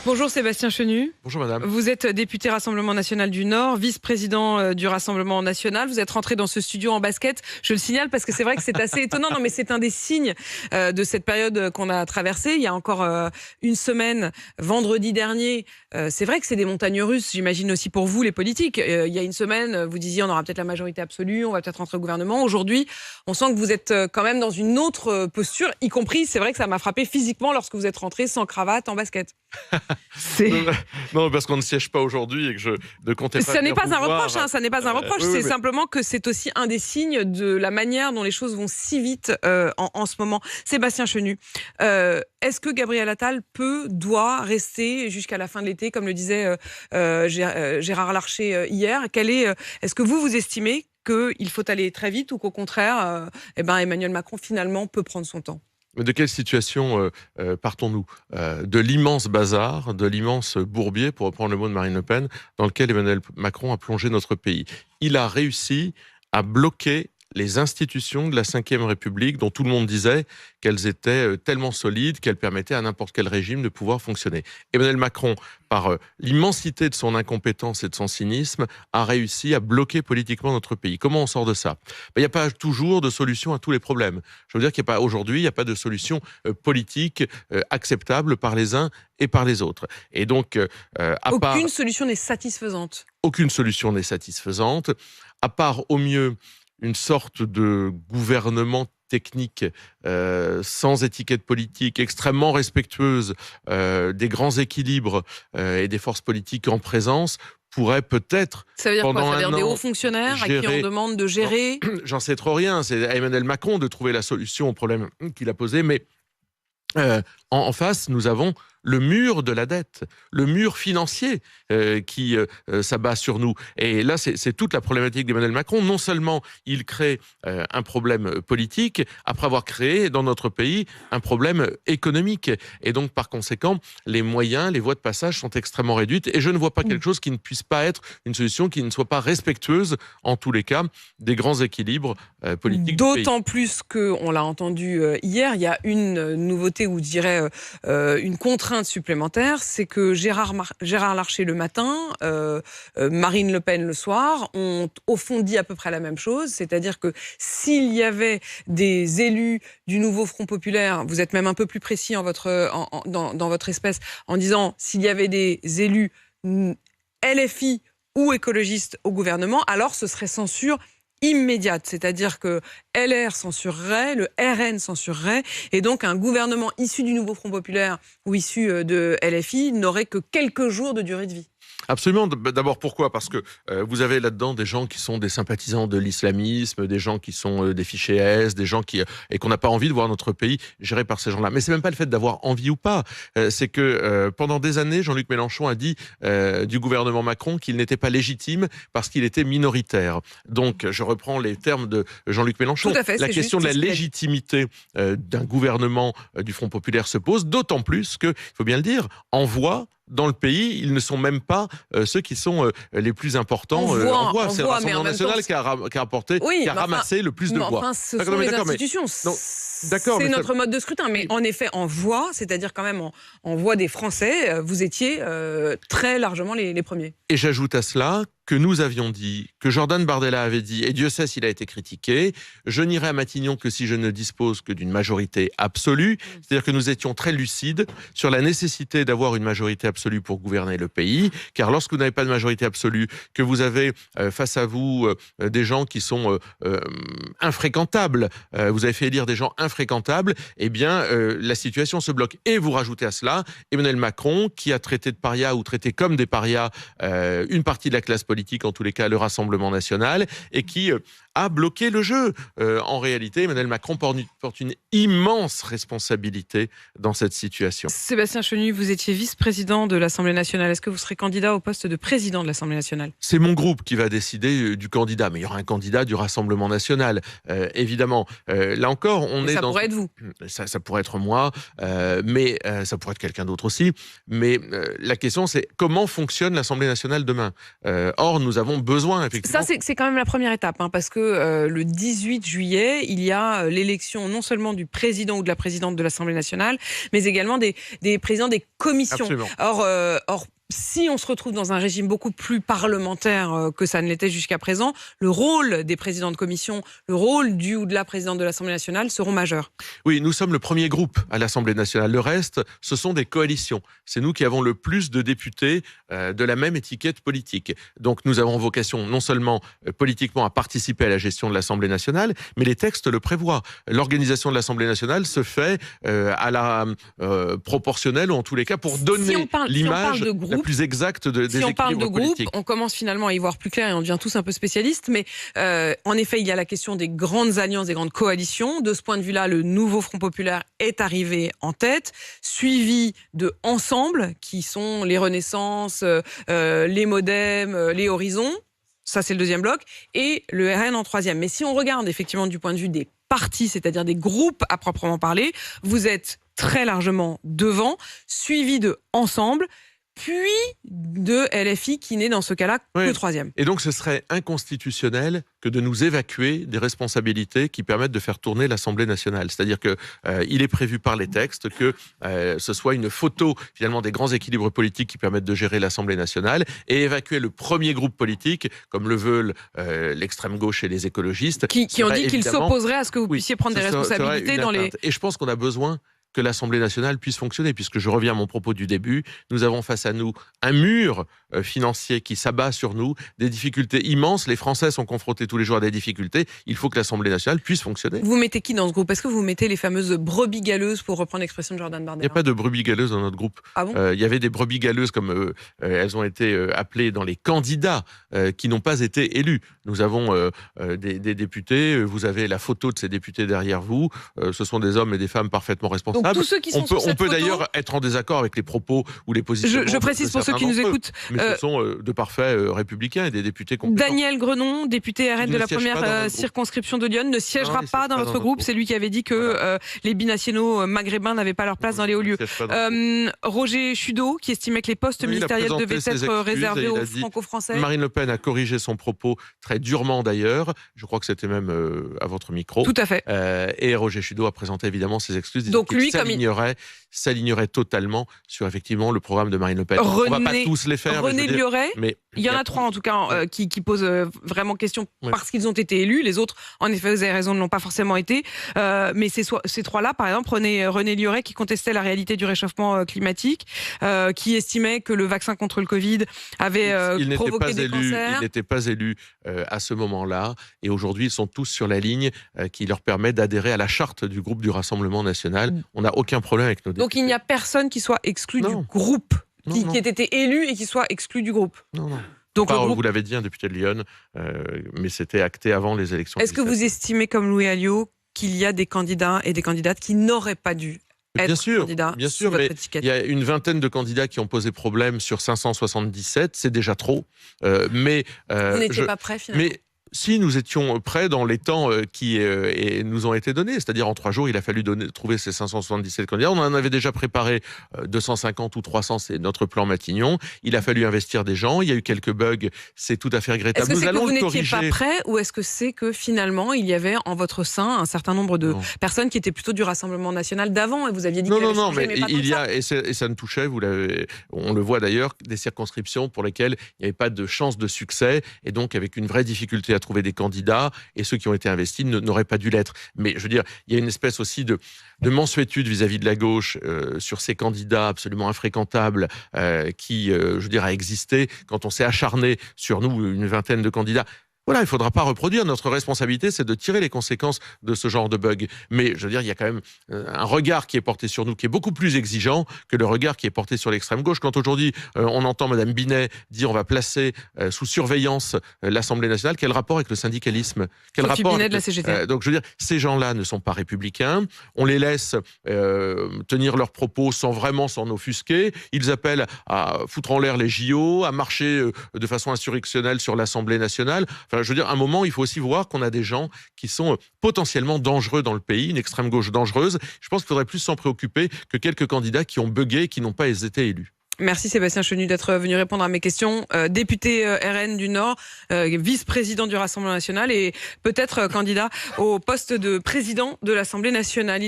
Bonjour Sébastien Chenu. Bonjour madame. Vous êtes député Rassemblement National du Nord, vice-président du Rassemblement National. Vous êtes rentré dans ce studio en basket. Je le signale parce que c'est vrai que c'est assez étonnant. Non, mais c'est un des signes de cette période qu'on a traversée. Il y a encore une semaine, vendredi dernier. C'est vrai que c'est des montagnes russes, j'imagine aussi pour vous les politiques. Il y a une semaine, vous disiez on aura peut-être la majorité absolue, on va peut-être rentrer au gouvernement. Aujourd'hui, on sent que vous êtes quand même dans une autre posture, y compris, c'est vrai que ça m'a frappé physiquement lorsque vous êtes rentré sans cravate en basket. Non, parce qu'on ne siège pas aujourd'hui et que je ne comptais pas. Ça n'est pas un reproche, hein, ça n'est pas un reproche. C'est simplement que c'est aussi un des signes de la manière dont les choses vont si vite en ce moment. Sébastien Chenu, est-ce que Gabriel Attal doit rester jusqu'à la fin de l'été, comme le disait Gérard Larcher hier? Est-ce que vous estimez qu'il faut aller très vite ou qu'au contraire, Emmanuel Macron finalement peut prendre son temps? Mais de quelle situation partons-nous? De l'immense bazar, de l'immense bourbier, pour reprendre le mot de Marine Le Pen, dans lequel Emmanuel Macron a plongé notre pays. Il a réussi à bloquer les institutions de la Ve République, dont tout le monde disait qu'elles étaient tellement solides qu'elles permettaient à n'importe quel régime de pouvoir fonctionner. Emmanuel Macron, par l'immensité de son incompétence et de son cynisme, a réussi à bloquer politiquement notre pays. Comment on sort de ça? Il n'y a pas toujours de solution à tous les problèmes. Je veux dire qu'aujourd'hui, il n'y a pas de solution politique acceptable par les uns et par les autres. Et donc, aucune solution n'est satisfaisante. Aucune solution n'est satisfaisante, à part au mieux une sorte de gouvernement technique sans étiquette politique, extrêmement respectueuse des grands équilibres et des forces politiques en présence, pourrait peut-être... Ça veut dire quoi? Ça veut dire des hauts fonctionnaires à qui on demande de gérer? J'en sais trop rien. C'est à Emmanuel Macron de trouver la solution au problème qu'il a posé, mais en face, nous avons le mur de la dette, le mur financier qui s'abat sur nous. Et là, c'est toute la problématique d'Emmanuel Macron. Non seulement il crée un problème politique, après avoir créé dans notre pays un problème économique. Et donc, par conséquent, les moyens, les voies de passage sont extrêmement réduites. Et je ne vois pas quelque chose qui ne puisse pas être une solution qui ne soit pas respectueuse, en tous les cas, des grands équilibres politiques du pays. D'autant plus qu'on l'a entendu hier, il y a une nouveauté, ou je dirais une contrainte supplémentaire, c'est que Gérard Larcher le matin, Marine Le Pen le soir, ont au fond dit à peu près la même chose, c'est-à-dire que s'il y avait des élus du nouveau Front Populaire, vous êtes même un peu plus précis dans votre espèce, en disant s'il y avait des élus LFI ou écologistes au gouvernement, alors ce serait censure immédiate, c'est-à-dire que LR censurerait, le RN censurerait, et donc un gouvernement issu du nouveau Front Populaire ou issu de LFI n'aurait que quelques jours de durée de vie. Absolument. D'abord, pourquoi? Parce que vous avez là-dedans des gens qui sont des sympathisants de l'islamisme, des gens qui sont des fichés S, des gens et qu'on n'a pas envie de voir notre pays géré par ces gens-là. Mais c'est même pas le fait d'avoir envie ou pas. C'est que pendant des années, Jean-Luc Mélenchon a dit du gouvernement Macron qu'il n'était pas légitime parce qu'il était minoritaire. Donc, je reprends les termes de Jean-Luc Mélenchon. Tout à fait, la question de la légitimité d'un gouvernement du Front Populaire se pose, d'autant plus que, il faut bien le dire, en voix dans le pays, ils ne sont même pas ceux qui sont les plus importants en voix. C'est le Rassemblement national qui a ramassé le plus de voix. Enfin, ce sont les institutions. C'est notre mode de scrutin. Mais en effet, en voix, c'est-à-dire quand même en voix des Français, vous étiez très largement les premiers. Et j'ajoute à cela que nous avions dit, que Jordan Bardella avait dit, et Dieu sait s'il a été critiqué, je n'irai à Matignon que si je ne dispose que d'une majorité absolue. C'est-à-dire que nous étions très lucides sur la nécessité d'avoir une majorité absolue pour gouverner le pays, car lorsque vous n'avez pas de majorité absolue, que vous avez face à vous des gens qui sont infréquentables, vous avez fait élire des gens infréquentables, eh bien la situation se bloque. Et vous rajoutez à cela Emmanuel Macron, qui a traité de parias ou traité comme des parias une partie de la classe politique, en tous les cas le Rassemblement national, et qui a bloqué le jeu. En réalité, Emmanuel Macron porte une immense responsabilité dans cette situation. Sébastien Chenu, vous étiez vice-président de l'Assemblée nationale. Est-ce que vous serez candidat au poste de président de l'Assemblée nationale? C'est mon groupe qui va décider du candidat, mais il y aura un candidat du Rassemblement national, évidemment. Là encore, ça pourrait être vous. Ça pourrait être moi, mais ça pourrait être quelqu'un d'autre aussi. Mais la question, c'est comment fonctionne l'Assemblée nationale demain? Or, nous avons besoin, effectivement... Ça, c'est quand même la première étape, hein, parce que le 18 juillet, il y a l'élection non seulement du président ou de la présidente de l'Assemblée nationale, mais également des présidents des commissions. Absolument. Or, si on se retrouve dans un régime beaucoup plus parlementaire que ça ne l'était jusqu'à présent, le rôle des présidents de commission, le rôle du ou de la présidente de l'Assemblée nationale seront majeurs. Oui, nous sommes le premier groupe à l'Assemblée nationale. Le reste, ce sont des coalitions. C'est nous qui avons le plus de députés de la même étiquette politique. Donc nous avons vocation non seulement politiquement à participer à la gestion de l'Assemblée nationale, mais les textes le prévoient. L'organisation de l'Assemblée nationale se fait à la proportionnelle, ou en tous les cas pour donner l'image la plus exacte des équilibres politiques. Si on parle de groupe, on commence finalement à y voir plus clair et on devient tous un peu spécialistes. Mais en effet, il y a la question des grandes alliances, des grandes coalitions. De ce point de vue-là, le nouveau Front populaire est arrivé en tête, suivi de Ensemble, qui sont les Renaissances, les Modem, les Horizons. Ça, c'est le deuxième bloc. Et le RN en troisième. Mais si on regarde effectivement du point de vue des partis, c'est-à-dire des groupes à proprement parler, vous êtes très largement devant, suivi de Ensemble, puis de LFI qui n'est dans ce cas-là que troisième. Et donc ce serait inconstitutionnel que de nous évacuer des responsabilités qui permettent de faire tourner l'Assemblée nationale. C'est-à-dire que il est prévu par les textes que ce soit une photo finalement des grands équilibres politiques qui permettent de gérer l'Assemblée nationale, et évacuer le premier groupe politique, comme le veulent l'extrême gauche et les écologistes. Qui ont dit qu'ils s'opposeraient à ce que vous puissiez prendre des responsabilités dans les... Et je pense qu'on a besoin que l'Assemblée nationale puisse fonctionner, puisque je reviens à mon propos du début, nous avons face à nous un mur financier qui s'abat sur nous, des difficultés immenses, les Français sont confrontés tous les jours à des difficultés, il faut que l'Assemblée nationale puisse fonctionner. Vous mettez qui dans ce groupe? Est-ce que vous mettez les fameuses brebis galeuses, pour reprendre l'expression de Jordan Bardella? Il n'y a pas de brebis galeuses dans notre groupe. Ah bon? Il y avait des brebis galeuses, comme elles ont été appelées dans les candidats qui n'ont pas été élus. Nous avons des députés, vous avez la photo de ces députés derrière vous, ce sont des hommes et des femmes parfaitement responsables. Donc, tous ceux qui sont on peut d'ailleurs être en désaccord avec les propos ou les positions. Je précise pour ceux qui nous écoutent. Mais ce sont de parfaits républicains et des députés compétents. Daniel Grenon, député RN de la première circonscription de Lyon, ne siégera pas dans votre groupe. C'est lui qui avait dit que les binationaux maghrébins n'avaient pas leur place dans les hauts lieux. Roger Chudeau, qui estimait que les postes ministériels devaient être réservés aux franco-français. Marine Le Pen a corrigé son propos très durement d'ailleurs. Je crois que c'était même à votre micro. Tout à fait. Et Roger Chudeau a présenté évidemment ses excuses. Donc lui, s'alignerait totalement sur effectivement le programme de Marine Le Pen. On va pas tous les faire. René Lioret, mais il y en a trois en tout cas qui posent vraiment question parce qu'ils ont été élus. Les autres, en effet, vous avez raison, ne l'ont pas forcément été. Mais ces trois-là, par exemple, René Lioret qui contestait la réalité du réchauffement climatique, qui estimait que le vaccin contre le Covid avait provoqué des cancers. Il n'était pas élu à ce moment-là. Et aujourd'hui, ils sont tous sur la ligne qui leur permet d'adhérer à la charte du groupe du Rassemblement national. On n'a aucun problème avec nos députés. Donc il n'y a personne qui soit exclu du groupe, qui ait été élu et qui soit exclu du groupe. Non. Donc vous l'avez dit, un député de Lyon, mais c'était acté avant les élections. Est-ce que vous estimez, comme Louis Alliot, qu'il y a des candidats et des candidates qui n'auraient pas dû être candidats sous votre étiquette? Il y a une vingtaine de candidats qui ont posé problème sur 577, c'est déjà trop. Vous n'étiez pas prêt finalement? Si nous étions prêts dans les temps qui nous ont été donnés, c'est-à-dire en 3 jours, il a fallu trouver ces 577 candidats. On en avait déjà préparé 250 ou 300, c'est notre plan Matignon. Il a fallu investir des gens, il y a eu quelques bugs, c'est tout à fait regrettable. Est-ce que c'est que vous n'étiez pas prêt, ou est-ce que c'est que finalement il y avait en votre sein un certain nombre de personnes qui étaient plutôt du Rassemblement national d'avant et vous aviez dit qu'il allait changer, mais pas il y a, et ça ne touchait, on le voit d'ailleurs, des circonscriptions pour lesquelles il n'y avait pas de chance de succès et donc avec une vraie difficulté à trouver des candidats, et ceux qui ont été investis n'auraient pas dû l'être. Mais je veux dire, il y a une espèce aussi de mansuétude vis-à-vis de la gauche sur ces candidats absolument infréquentables qui, je veux dire, a existé quand on s'est acharné sur nous, une vingtaine de candidats. Voilà, il ne faudra pas reproduire. Notre responsabilité, c'est de tirer les conséquences de ce genre de bug. Mais je veux dire, il y a quand même un regard qui est porté sur nous, qui est beaucoup plus exigeant que le regard qui est porté sur l'extrême gauche. Quand aujourd'hui, on entend Mme Binet dire on va placer sous surveillance l'Assemblée nationale, quel rapport avec le syndicalisme? Quel rapport Binet de la CGT. Donc je veux dire, ces gens-là ne sont pas républicains. On les laisse tenir leurs propos sans vraiment s'en offusquer. Ils appellent à foutre en l'air les JO, à marcher de façon insurrectionnelle sur l'Assemblée nationale. Enfin, je veux dire, à un moment, il faut aussi voir qu'on a des gens qui sont potentiellement dangereux dans le pays, une extrême gauche dangereuse. Je pense qu'il faudrait plus s'en préoccuper que quelques candidats qui ont bugué et qui n'ont pas été élus. Merci Sébastien Chenu d'être venu répondre à mes questions. Député RN du Nord, vice-président du Rassemblement national et peut-être candidat au poste de président de l'Assemblée nationale.